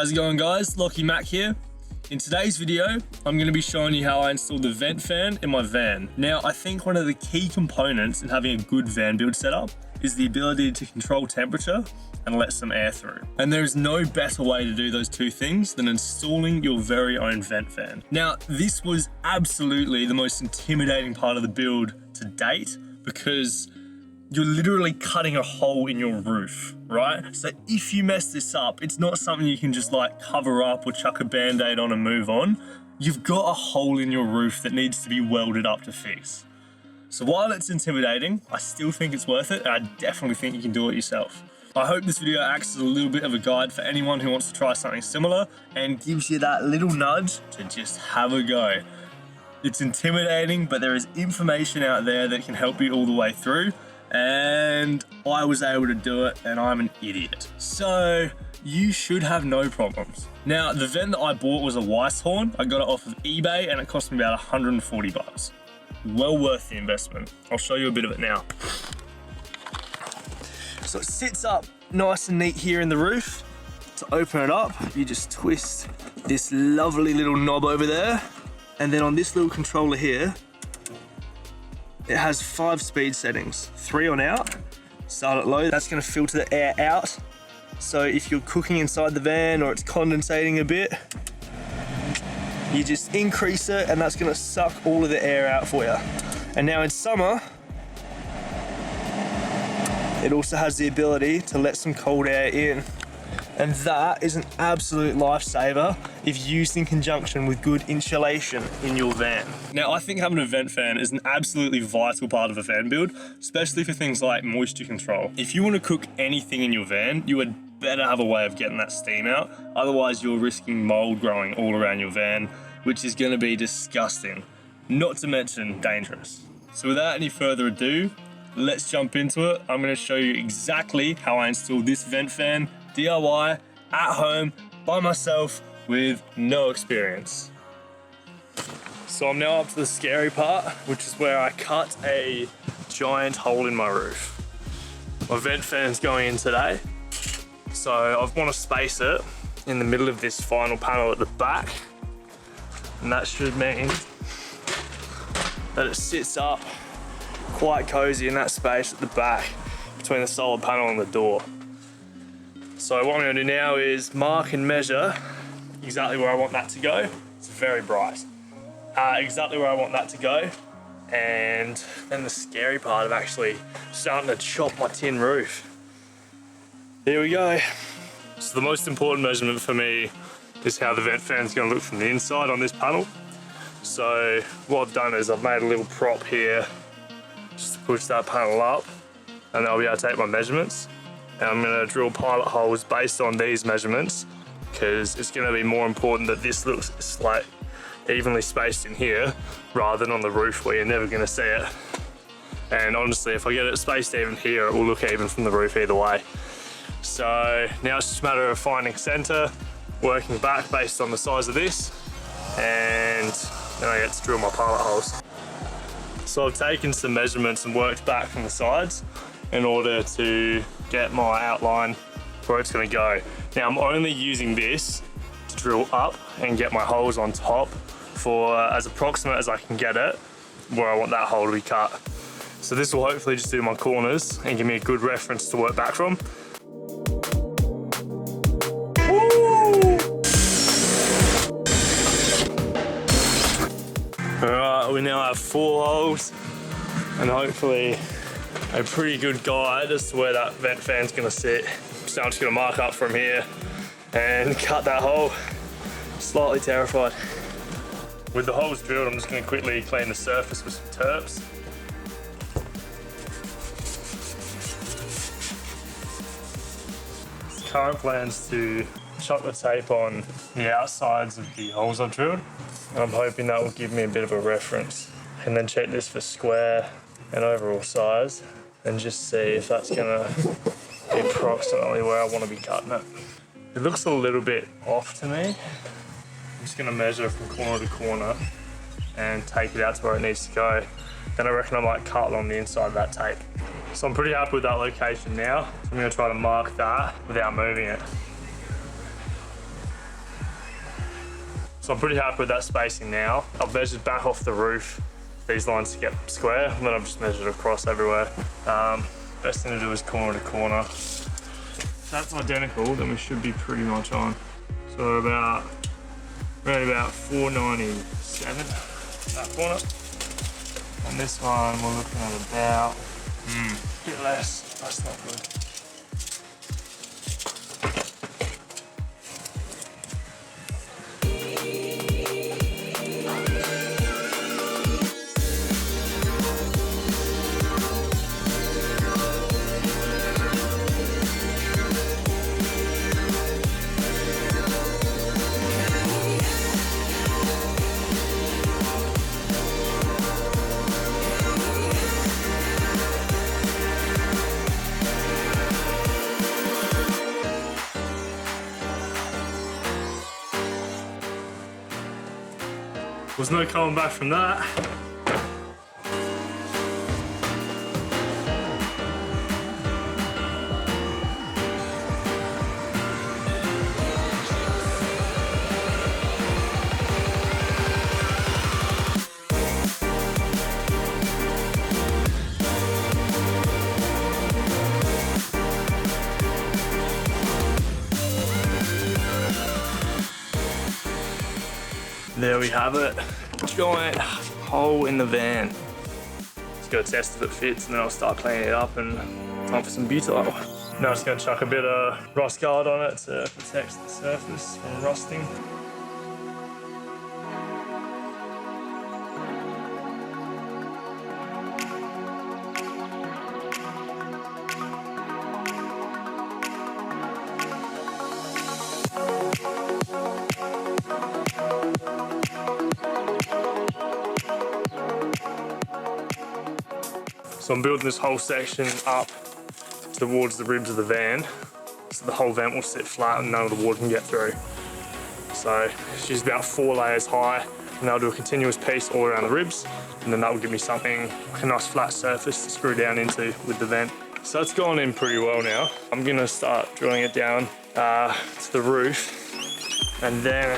How's it going, guys? Lockie Mac here. In today's video, I'm going to be showing you how I installed the vent fan in my van. Now, I think one of the key components in having a good van build setup is the ability to control temperature and let some air through. And there's no better way to do those two things than installing your very own vent fan. Now, this was absolutely the most intimidating part of the build to date because you're literally cutting a hole in your roof, right? So if you mess this up, it's not something you can just like cover up or chuck a band-aid on and move on. You've got a hole in your roof that needs to be welded up to fix. So while it's intimidating, I still think it's worth it, and I definitely think you can do it yourself. I hope this video acts as a little bit of a guide for anyone who wants to try something similar and gives you that little nudge to just have a go. It's intimidating, but there is information out there that can help you all the way through. And I was able to do it, and I'm an idiot. So you should have no problems. Now, the vent that I bought was a Weisshorn. I got it off of eBay and it cost me about 140 bucks. Well worth the investment. I'll show you a bit of it now. So it sits up nice and neat here in the roof. To open it up, you just twist this lovely little knob over there. And then on this little controller here, it has 5 speed settings, 3 on out, start at low. That's gonna filter the air out. So if you're cooking inside the van or it's condensating a bit, you just increase it and that's gonna suck all of the air out for you. And now in summer, it also has the ability to let some cold air in. And that is an absolute lifesaver if used in conjunction with good insulation in your van. Now, I think having a vent fan is an absolutely vital part of a van build, especially for things like moisture control. If you want to cook anything in your van, you would better have a way of getting that steam out. Otherwise, you're risking mold growing all around your van, which is going to be disgusting, not to mention dangerous. So without any further ado, let's jump into it. I'm going to show you exactly how I installed this vent fan DIY at home by myself with no experience. So I'm now up to the scary part, which is where I cut a giant hole in my roof. My vent fan's going in today, so I want to space it in the middle of this final panel at the back, and that should mean that it sits up quite cozy in that space at the back between the solar panel and the door. So what I'm going to do now is mark and measure exactly where I want that to go. It's very bright. Exactly where I want that to go. And then the scary part of actually starting to chop my tin roof. Here we go. So the most important measurement for me is how the vent fan's going to look from the inside on this panel. So what I've done is I've made a little prop here just to push that panel up, and I'll be able to take my measurements. And I'm going to drill pilot holes based on these measurements because it's going to be more important that this looks like evenly spaced in here rather than on the roof where you're never going to see it. And honestly, if I get it spaced even here, it will look even from the roof either way. So now it's just a matter of finding center, working back based on the size of this, and then I get to drill my pilot holes. So I've taken some measurements and worked back from the sides in order to get my outline where it's going to go. Now I'm only using this to drill up and get my holes on top for as approximate as I can get it where I want that hole to be cut. So this will hopefully just do my corners and give me a good reference to work back from. Alright, we now have 4 holes and hopefully a pretty good guide as to where that vent fan's gonna sit. So I'm just gonna mark up from here and cut that hole. Slightly terrified. With the holes drilled, I'm just gonna quickly clean the surface with some Turps. The current plan's to chuck the tape on the outsides of the holes I've drilled. And I'm hoping that will give me a bit of a reference. And then check this for square and overall size, and just see if that's gonna be approximately where I want to be cutting it. It looks a little bit off to me. I'm just gonna measure from corner to corner and take it out to where it needs to go. Then I reckon I might cut along the inside of that tape. So I'm pretty happy with that location now. So I'm gonna try to mark that without moving it. So I'm pretty happy with that spacing now. I've measured back off the roof, these lines to get square, and then I've just measured across everywhere. Best thing to do is corner to corner. If that's identical, then we should be pretty much on. So we're at about 497, that corner. And this one, we're looking at about, a bit less, that's not good. There's no coming back from that. There we have it. Giant hole in the van. Just gotta test if it fits and then I'll start cleaning it up and time for some butyl. Now I'm just gonna chuck a bit of rust guard on it to protect the surface from rusting. So I'm building this whole section up towards the ribs of the van, so the whole vent will sit flat and none of the water can get through. So it's just about 4 layers high, and I'll do a continuous piece all around the ribs, and then that will give me something like a nice flat surface to screw down into with the vent. So it's gone in pretty well now. I'm gonna start drilling it down to the roof, and then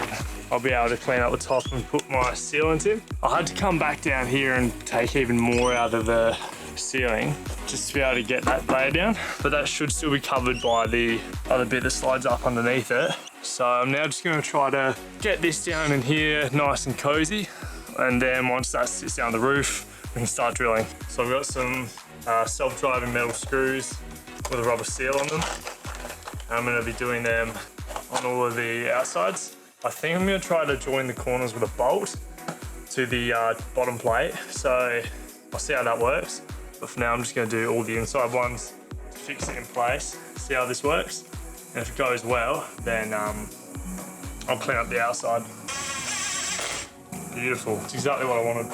I'll be able to clean up the top and put my sealant in. I had to come back down here and take even more out of the ceiling just to be able to get that layer down, but that should still be covered by the other bit that slides up underneath it. So I'm now just going to try to get this down in here nice and cozy, and then once that sits down the roof we can start drilling. So I've got some self-driving metal screws with a rubber seal on them. I'm going to be doing them on all of the outsides. I think I'm going to try to join the corners with a bolt to the bottom plate, so I'll see how that works. But for now I'm just going to do all the inside ones to fix it in place, see how this works, and if it goes well then I'll clean up the outside. Beautiful, it's exactly what I wanted.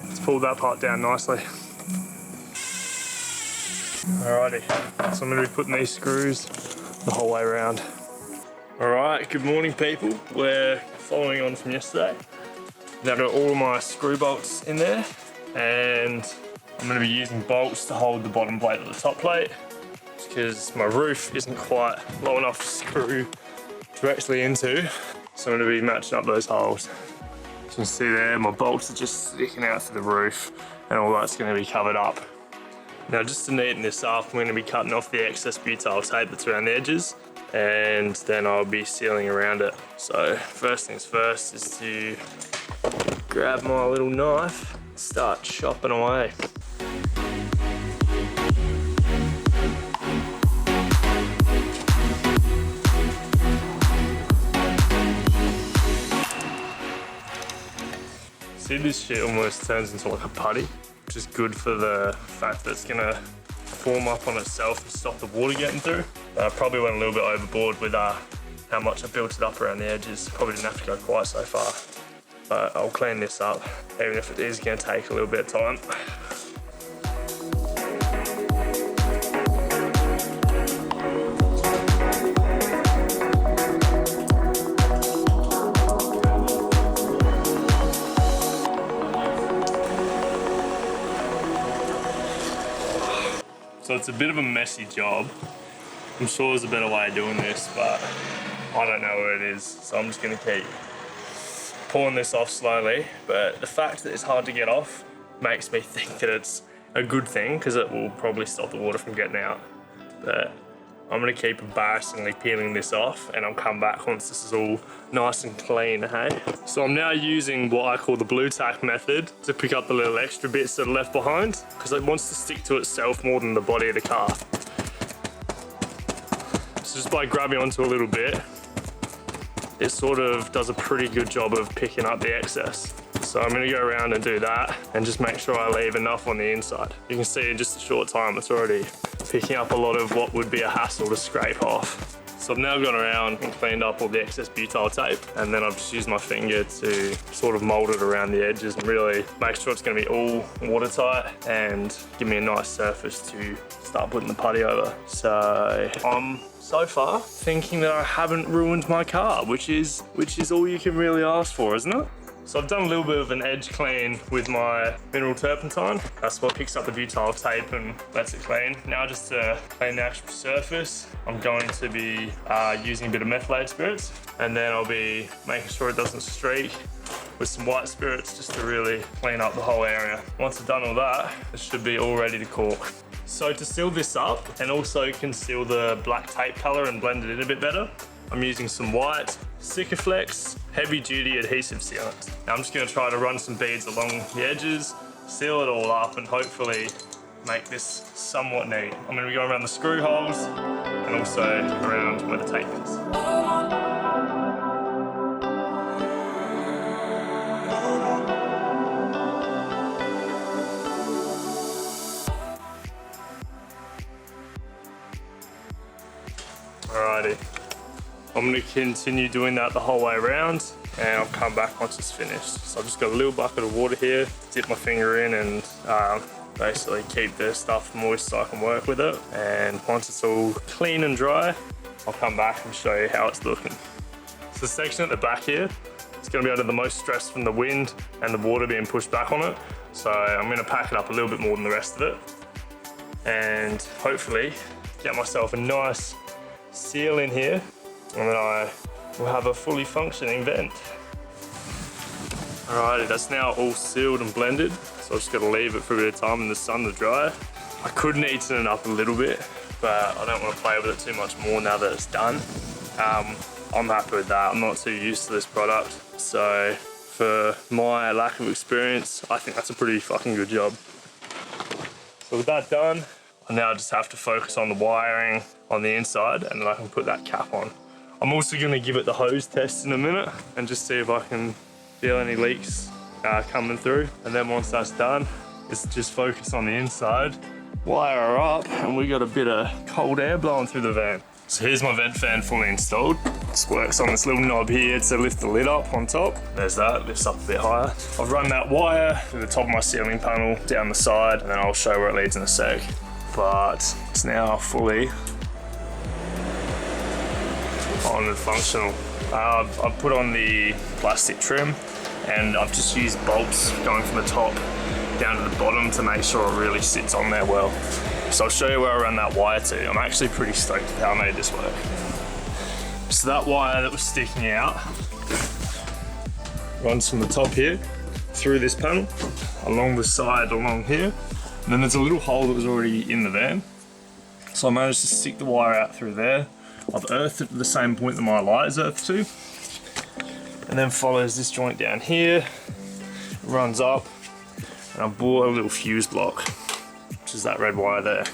Let's pull that part down nicely. Alrighty, so I'm going to be putting these screws the whole way around. Alright, good morning people. We're following on from yesterday. Now I've got all my screw bolts in there, and I'm going to be using bolts to hold the bottom plate of the top plate because my roof isn't quite low enough to screw directly into, so I'm going to be matching up those holes. As you can see there, my bolts are just sticking out through the roof and all that's going to be covered up. Now just to neaten this up, I'm going to be cutting off the excess butyl tape that's around the edges, and then I'll be sealing around it. So first things first is to grab my little knife, start chopping away. See, this shit almost turns into like a putty, which is good for the fact that it's gonna form up on itself and stop the water getting through. I probably went a little bit overboard with how much I built it up around the edges. Probably didn't have to go quite so far, but I'll clean this up, even if it is gonna take a little bit of time. So it's a bit of a messy job. I'm sure there's a better way of doing this, but I don't know where it is, so I'm just gonna keep pulling this off slowly, but the fact that it's hard to get off makes me think that it's a good thing because it will probably stop the water from getting out. But I'm gonna keep embarrassingly peeling this off and I'll come back once this is all nice and clean, hey? So I'm now using what I call the Butyl Tape method to pick up the little extra bits that are left behind because it wants to stick to itself more than the body of the car. So just by grabbing onto a little bit, it sort of does a pretty good job of picking up the excess. So I'm gonna go around and do that and just make sure I leave enough on the inside. You can see in just a short time, it's already picking up a lot of what would be a hassle to scrape off. So I've now gone around and cleaned up all the excess butyl tape, and then I've just used my finger to sort of mold it around the edges and really make sure it's gonna be all watertight and give me a nice surface to start putting the putty over. So I'm so far thinking that I haven't ruined my car, which is all you can really ask for, isn't it? So I've done a little bit of an edge clean with my mineral turpentine. That's what picks up the butyl tape and lets it clean. Now just to clean the actual surface, I'm going to be using a bit of methylated spirits, and then I'll be making sure it doesn't streak with some white spirits just to really clean up the whole area. Once I've done all that, it should be all ready to cork. So to seal this up and also conceal the black tape color and blend it in a bit better, I'm using some white Sikaflex heavy duty adhesive sealant. Now I'm just gonna try to run some beads along the edges, seal it all up, and hopefully make this somewhat neat. I'm gonna be going around the screw holes and also around where the tape is. Alrighty. I'm gonna continue doing that the whole way around and I'll come back once it's finished. So I've just got a little bucket of water here, dip my finger in and basically keep the stuff moist so I can work with it. And once it's all clean and dry, I'll come back and show you how it's looking. So the section at the back here, it's gonna be under the most stress from the wind and the water being pushed back on it. So I'm gonna pack it up a little bit more than the rest of it and hopefully get myself a nice seal in here, and then I will have a fully functioning vent. Alrighty, that's now all sealed and blended, so I've just got to leave it for a bit of time in the sun to dry. I could neaten it up a little bit, but I don't want to play with it too much more now that it's done. I'm happy with that. I'm not too used to this product, so for my lack of experience, I think that's a pretty fucking good job. So with that done, I now just have to focus on the wiring on the inside and then I can put that cap on. I'm also going to give it the hose test in a minute and just see if I can feel any leaks coming through. And then once that's done, it's just focus on the inside, wire her up, and we got a bit of cold air blowing through the van. So here's my vent fan fully installed. This works on this little knob here to lift the lid up on top. There's that, lifts up a bit higher. I've run that wire through the top of my ceiling panel, down the side, and then I'll show where it leads in a sec. But it's now fully on and functional. I've put on the plastic trim and I've just used bolts going from the top down to the bottom to make sure it really sits on there well. So I'll show you where I ran that wire to. I'm actually pretty stoked with how I made this work. So that wire that was sticking out runs from the top here through this panel, along the side along here. And then there's a little hole that was already in the van. So I managed to stick the wire out through there. I've earthed it to the same point that my light is earthed to. And then follows this joint down here, runs up, and I bought a little fuse block, which is that red wire there.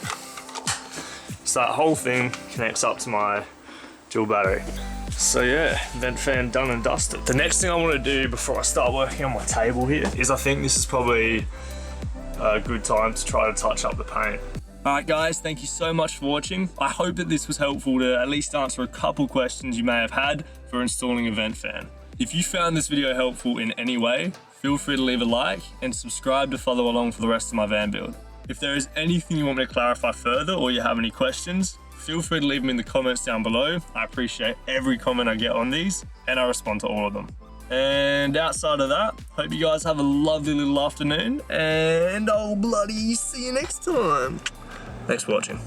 So that whole thing connects up to my dual battery. So yeah, vent fan done and dusted. The next thing I want to do before I start working on my table here is I think this is probably a good time to try to touch up the paint. Alright guys, thank you so much for watching. I hope that this was helpful to at least answer a couple questions you may have had for installing a vent fan. If you found this video helpful in any way, feel free to leave a like and subscribe to follow along for the rest of my van build. If there is anything you want me to clarify further or you have any questions, feel free to leave them in the comments down below. I appreciate every comment I get on these and I respond to all of them. And outside of that, hope you guys have a lovely little afternoon and I'll bloody see you next time. Thanks for watching.